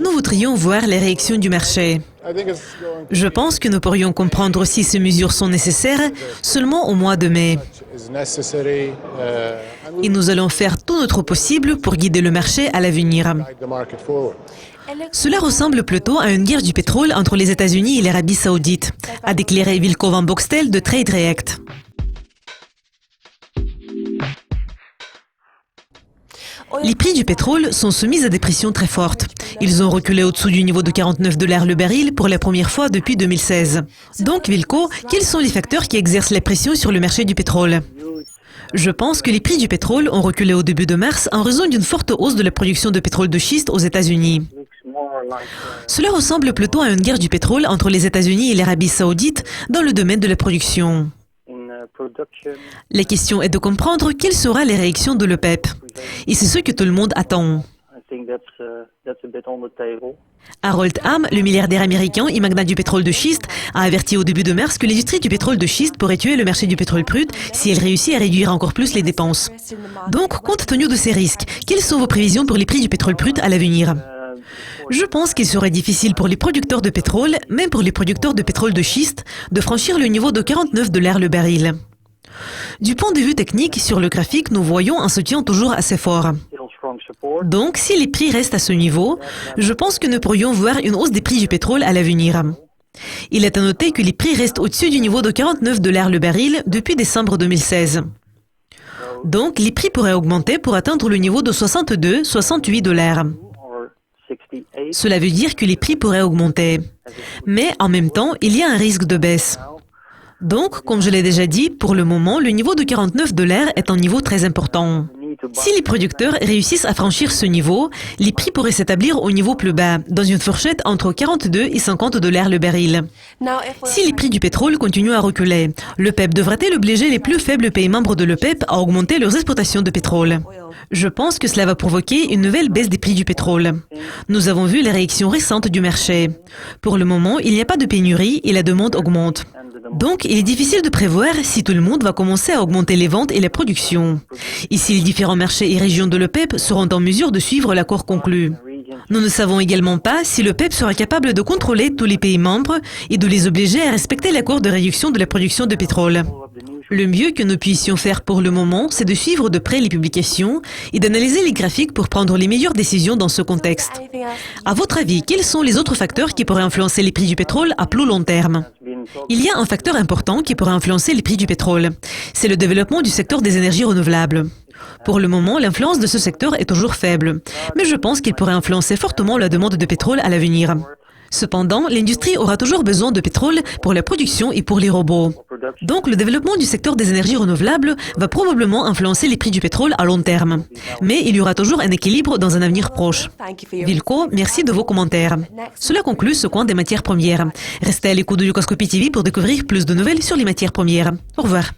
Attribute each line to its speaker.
Speaker 1: Nous voudrions voir les réactions du marché. Je pense que nous pourrions comprendre si ces mesures sont nécessaires seulement au mois de mai. Et nous allons faire tout notre possible pour guider le marché à l'avenir. Cela ressemble plutôt à une guerre du pétrole entre les États-Unis et l'Arabie saoudite, a déclaré Wilco van Boxtel de Trade React. Les prix du pétrole sont soumis à des pressions très fortes. Ils ont reculé au-dessous du niveau de $49 le baril pour la première fois depuis 2016. Donc, Wilco, quels sont les facteurs qui exercent la pression sur le marché du pétrole? Je pense que les prix du pétrole ont reculé au début de mars en raison d'une forte hausse de la production de pétrole de schiste aux États-Unis. Cela ressemble plutôt à une guerre du pétrole entre les États-Unis et l'Arabie saoudite dans le domaine de la production. La question est de comprendre quelles seront les réactions de l'OPEP. Et c'est ce que tout le monde attend. Harold Hamm, le milliardaire américain et magnat du pétrole de schiste, a averti au début de mars que l'industrie du pétrole de schiste pourrait tuer le marché du pétrole brut si elle réussit à réduire encore plus les dépenses. Donc, compte tenu de ces risques, quelles sont vos prévisions pour les prix du pétrole brut à l'avenir? Je pense qu'il serait difficile pour les producteurs de pétrole, même pour les producteurs de pétrole de schiste, de franchir le niveau de $49 le baril. Du point de vue technique, sur le graphique, nous voyons un soutien toujours assez fort. Donc, si les prix restent à ce niveau, je pense que nous pourrions voir une hausse des prix du pétrole à l'avenir. Il est à noter que les prix restent au-dessus du niveau de $49 le baril depuis décembre 2016. Donc, les prix pourraient augmenter pour atteindre le niveau de $62-68. Cela veut dire que les prix pourraient augmenter. Mais en même temps, il y a un risque de baisse. Donc, comme je l'ai déjà dit, pour le moment, le niveau de $49 est un niveau très important. Si les producteurs réussissent à franchir ce niveau, les prix pourraient s'établir au niveau plus bas, dans une fourchette entre $42 et $50 le baril. Si les prix du pétrole continuent à reculer, l'OPEP devrait-elle obliger les plus faibles pays membres de l'OPEP à augmenter leurs exportations de pétrole? Je pense que cela va provoquer une nouvelle baisse des prix du pétrole. Nous avons vu les réactions récentes du marché. Pour le moment, il n'y a pas de pénurie et la demande augmente. Donc, il est difficile de prévoir si tout le monde va commencer à augmenter les ventes et la production. Et si les différents marchés et régions de l'OPEP seront en mesure de suivre l'accord conclu. Nous ne savons également pas si l'OPEP sera capable de contrôler tous les pays membres et de les obliger à respecter l'accord de réduction de la production de pétrole. Le mieux que nous puissions faire pour le moment, c'est de suivre de près les publications et d'analyser les graphiques pour prendre les meilleures décisions dans ce contexte. À votre avis, quels sont les autres facteurs qui pourraient influencer les prix du pétrole à plus long terme? Il y a un facteur important qui pourrait influencer les prix du pétrole. C'est le développement du secteur des énergies renouvelables. Pour le moment, l'influence de ce secteur est toujours faible, mais je pense qu'il pourrait influencer fortement la demande de pétrole à l'avenir. Cependant, l'industrie aura toujours besoin de pétrole pour la production et pour les robots. Donc, le développement du secteur des énergies renouvelables va probablement influencer les prix du pétrole à long terme. Mais il y aura toujours un équilibre dans un avenir proche. Wilco, merci de vos commentaires. Cela conclut ce coin des matières premières. Restez à l'écoute de Yucoscopie TV pour découvrir plus de nouvelles sur les matières premières. Au revoir.